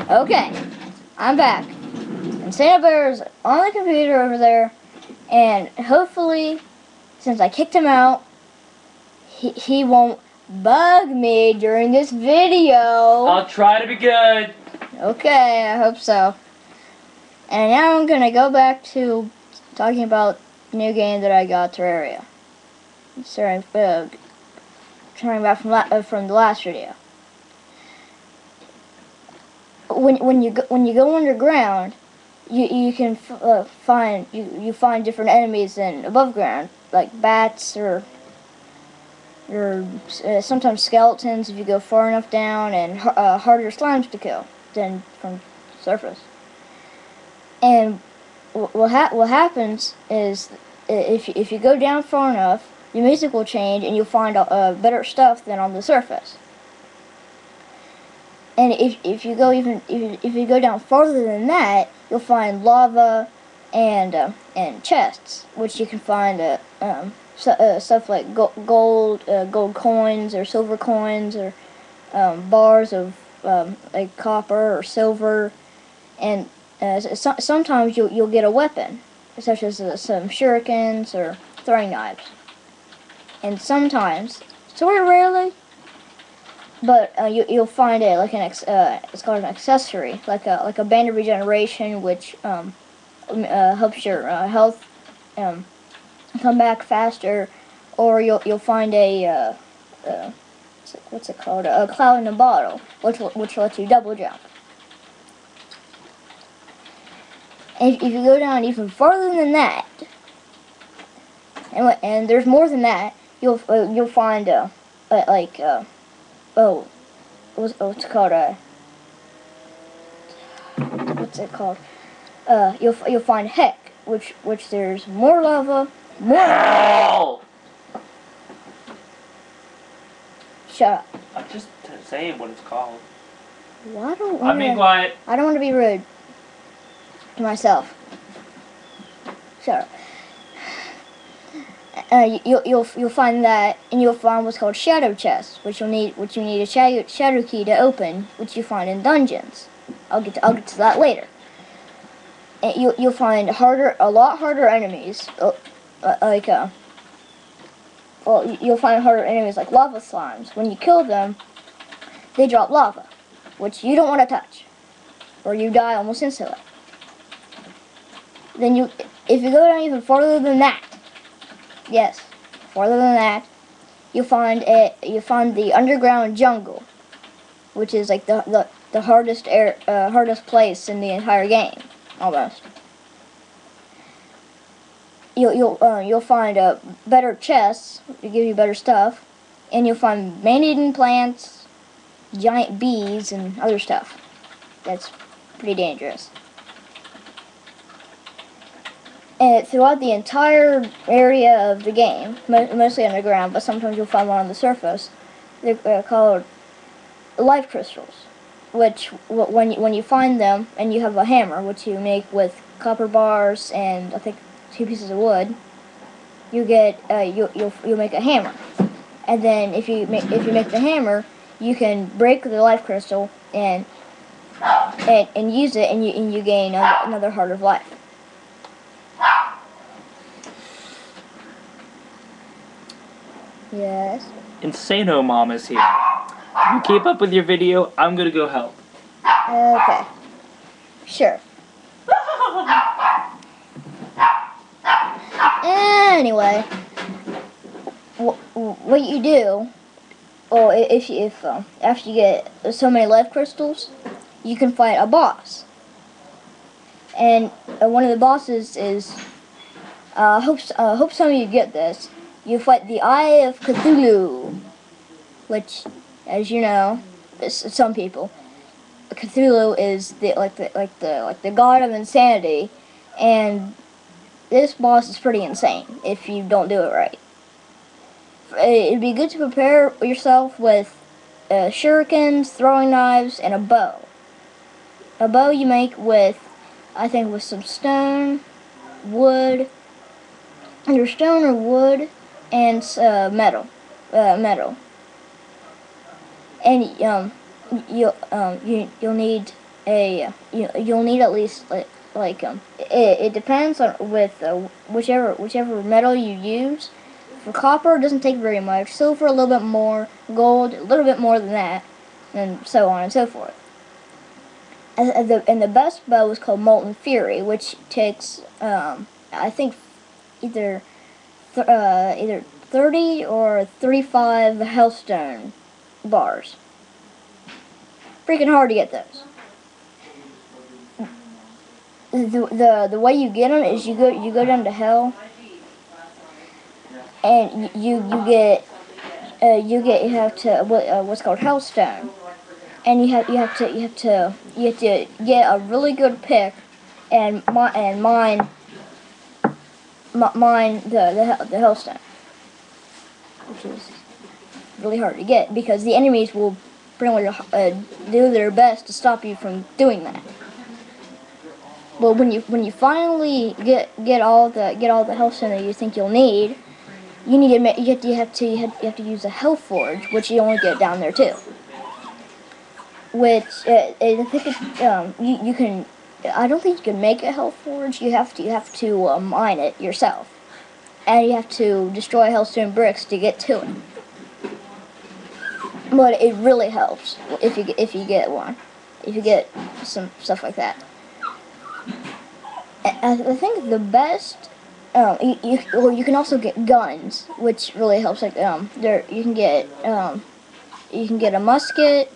Okay, I'm back. Insanobear is on the computer over there, and hopefully, since I kicked him out, he won't bug me during this video. I'll try to be good. Okay, I hope so. And now I'm gonna go back to talking about the new game that I got, Terraria. Sorry, coming back from the last video. When you go underground, you can find different enemies than above ground, like bats or sometimes skeletons if you go far enough down, and harder slimes to kill than from the surface. And what happens is if you go down far enough, your music will change and you'll find better stuff than on the surface. And if you go down farther than that, you'll find lava and chests, which you can find stuff like gold coins or silver coins, or bars of like copper or silver, and sometimes you'll get a weapon, such as some shurikens or throwing knives, and sometimes, sort of rarely, but you'll find it like it's called an accessory, like a band of regeneration, which helps your health come back faster, or you'll find a what's it called, a cloud in a bottle, which lets you double jump. And if you go down even farther than that, and there's more than that, you'll find what's it called? You'll find heck, which there's more lava, more. Hell! Shut up. I'm just saying what it's called. Well, I don't I'm being quiet. I don't want to be rude to myself. Shut up. You'll find that, and you'll find what's called shadow chests, which you need a shadow key to open, which you find in dungeons. I'll get to that later. And you'll find a lot harder enemies, you'll find harder enemies like lava slimes. When you kill them, they drop lava, which you don't want to touch, or you die almost instantly. Then if you go down even farther than that, yes, farther than that, you'll find the underground jungle, which is like the hardest place in the entire game, almost. You'll find better chests to give you better stuff, and you'll find man-eaten plants, giant bees, and other stuff. That's pretty dangerous. And throughout the entire area of the game, mostly underground, but sometimes you'll find one on the surface, they're called life crystals, which when you find them and you have a hammer, which you make with copper bars and I think 2 pieces of wood, you get you'll make a hammer. And then if you make the hammer, you can break the life crystal and use it, and you gain another heart of life. Yes. Insano Mom is here. You keep up with your video. I'm gonna go help. Okay. Sure. Anyway, what you do, or if after you get so many life crystals, you can fight a boss. And one of the bosses is, hope some of you get this. You fight the Eye of Cthulhu, which, as you know, some people, Cthulhu is the god of insanity, and this boss is pretty insane if you don't do it right. It'd be good to prepare yourself with shurikens, throwing knives, and a bow. A bow you make with, I think, with some stone, wood, either stone or wood, and metal. And you'll need you'll need at least it depends on with whichever metal you use. For copper, it doesn't take very much. Silver, a little bit more. Gold, a little bit more than that, and so on and so forth. And the best bow is called Molten Fury, which takes I think either 30 or 35 Hellstone bars. Freaking hard to get those. The way you get them is you go down to hell, and you have to what's called Hellstone, and you have to get a really good pick and mine the Hellstone, which is really hard to get because the enemies will pretty much do their best to stop you from doing that. But when you finally get all the Hellstone that you think you'll need, you have to use a Hell Forge, which you only get down there too. Which I think you can. I don't think you can make a Hell Forge. You have to mine it yourself, and you have to destroy Hellstone bricks to get to it. But it really helps if you get one, if you get some stuff like that. I think the best. You can also get guns, which really helps. Like you can get a musket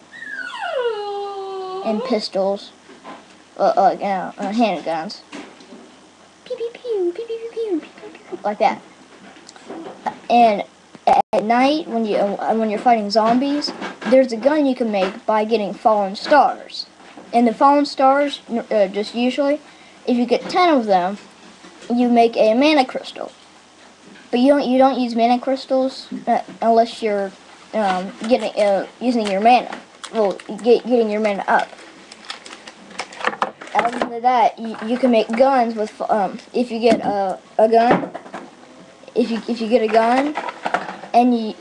and pistols, handguns, pew pew pew pew pew pew pew, like that. And at night, when you're fighting zombies, there's a gun you can make by getting fallen stars. And the fallen stars, just usually, if you get 10 of them, you make a mana crystal. But you don't use mana crystals unless you're using your mana. Well, getting your mana up. Other than that, you can make guns with if you get a gun. If you get a gun and you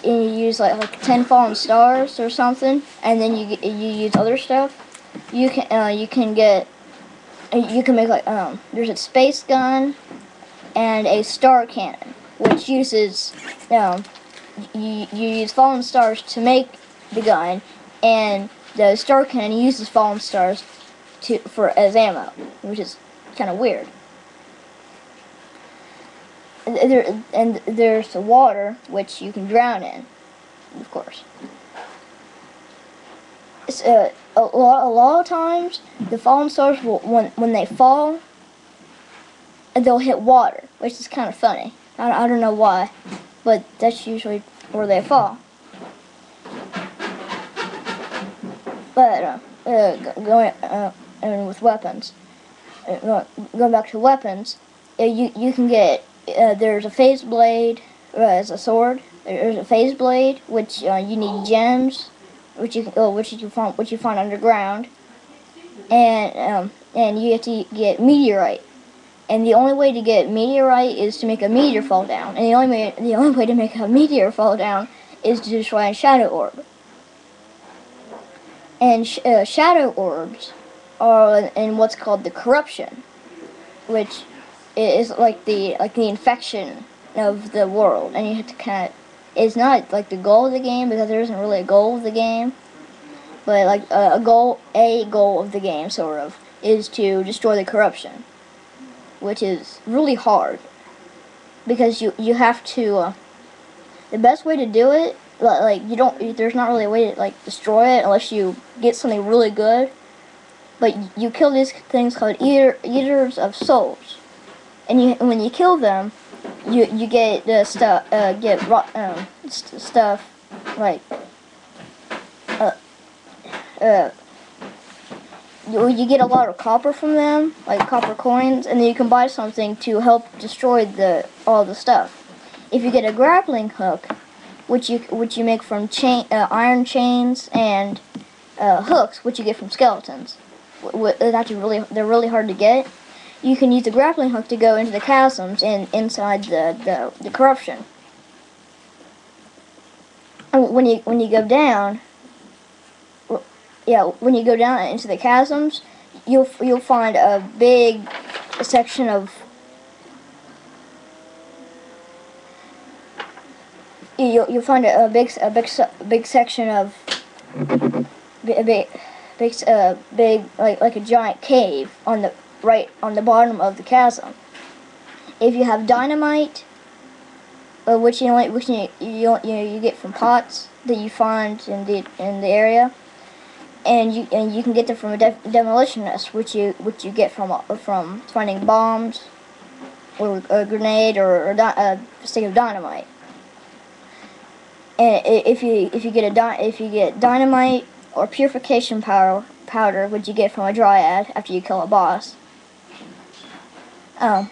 use like 10 fallen stars or something, and then you use other stuff, you can make like there's a space gun and a star cannon, which uses you use fallen stars to make the gun, and the star cannon uses fallen stars as ammo, which is kind of weird. There's the water, which you can drown in, of course. It's, a lot of times, the fallen stars will, when they fall, they'll hit water, which is kind of funny. I don't know why, but that's usually where they fall. But going with weapons, going back to weapons, you can get there's a phase blade as a sword. There's a phase blade, which you need gems, which you find underground, and you have to get meteorite. And the only way to get meteorite is to make a meteor fall down. And the only way to make a meteor fall down is to destroy a shadow orb. And shadow orbs are in what's called the corruption, which is like the infection of the world. And you have to it's not like the goal of the game, because there isn't really a goal of the game, but like a goal of the game sort of is to destroy the corruption, which is really hard because you have to the best way to do it, there's not really a way to destroy it unless you get something really good, but you kill these things called eaters of souls, and when you kill them, you get the stuff stuff like you get a lot of copper from them, like copper coins, and then you can buy something to help destroy all the stuff. If you get a grappling hook, which you make from iron chains and hooks, which you get from skeletons, they're really hard to get. You can use the grappling hook to go into the chasms and inside the corruption. And when you go down, when you go down into the chasms, you'll find a big section of you'll find a big section of big like a giant cave on the bottom of the chasm. If you have dynamite, which you get from pots that you find in the area, and you can get them from a demolitionist, which you get from finding bombs or a grenade or a stick of dynamite. And if you get dynamite or purification powder, which you get from a dryad after you kill a boss,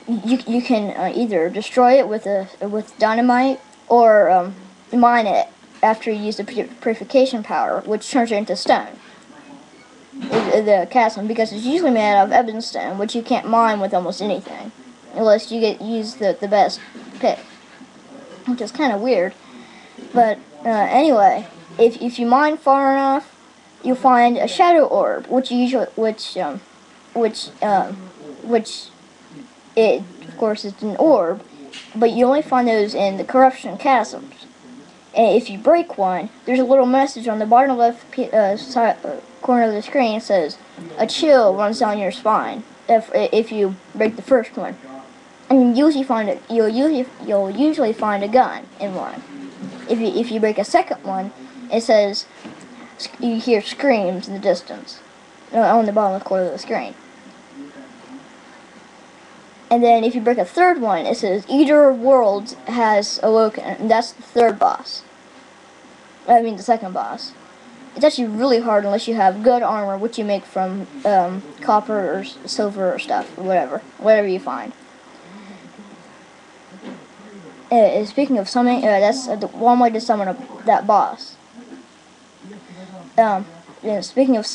you can either destroy it with dynamite or mine it after you use the purification powder, which turns it into stone. The chasm, because it's usually made out of ebon stone, which you can't mine with almost anything unless you use the best pick, which is kind of weird. But anyway, if you mine far enough, you'll find a shadow orb, which it of course is an orb, but you only find those in the corruption chasms. And if you break one, there's a little message on the bottom left corner of the screen that says, "A chill runs down your spine." If you break the first one, and you'll usually find a gun in one. If you break a second one, it says you hear screams in the distance on the bottom corner of the screen. And then if you break a third one, it says Eater of Worlds has awoken, and that's the third boss. I mean the second boss. It's actually really hard unless you have good armor, which you make from copper or silver or stuff, or whatever you find. Speaking of summoning, that's one way to summon that boss. Speaking of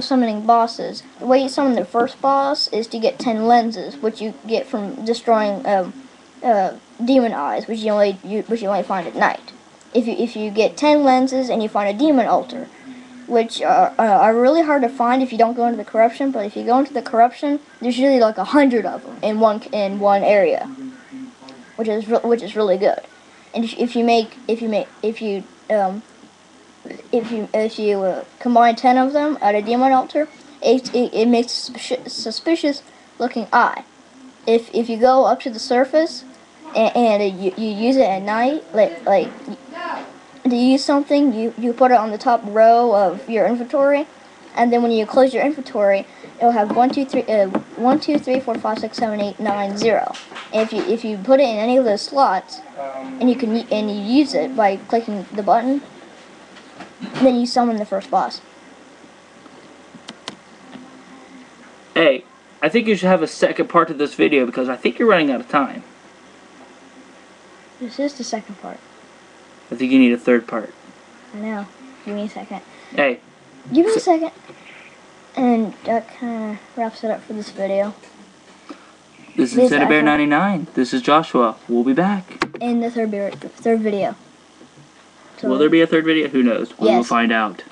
summoning bosses, the way you summon the first boss is to get 10 lenses, which you get from destroying demon eyes, which you only find at night. If you get 10 lenses and you find a demon altar, which are really hard to find if you don't go into the corruption, but if you go into the corruption, there's usually like 100 of them in one area, which is really good. And if you combine 10 of them at a demon altar, it makes a suspicious looking eye. If you go up to the surface and you use it at night, like to use something, you put it on the top row of your inventory, and then when you close your inventory, it'll have 1, 2, 3, 4, 5, 6, 7, 8, 9, 0. And if you put it in any of those slots, and you use it by clicking the button, then you summon the first boss. Hey, I think you should have a second part to this video because I think you're running out of time. This is the second part. I think you need a third part. I know. Give me a second. Hey. Give me a second. And that kind of wraps it up for this video. This is insanobear 99. This is Joshua. We'll be back. In the third video. So, will there be a third video? Who knows? We will find out.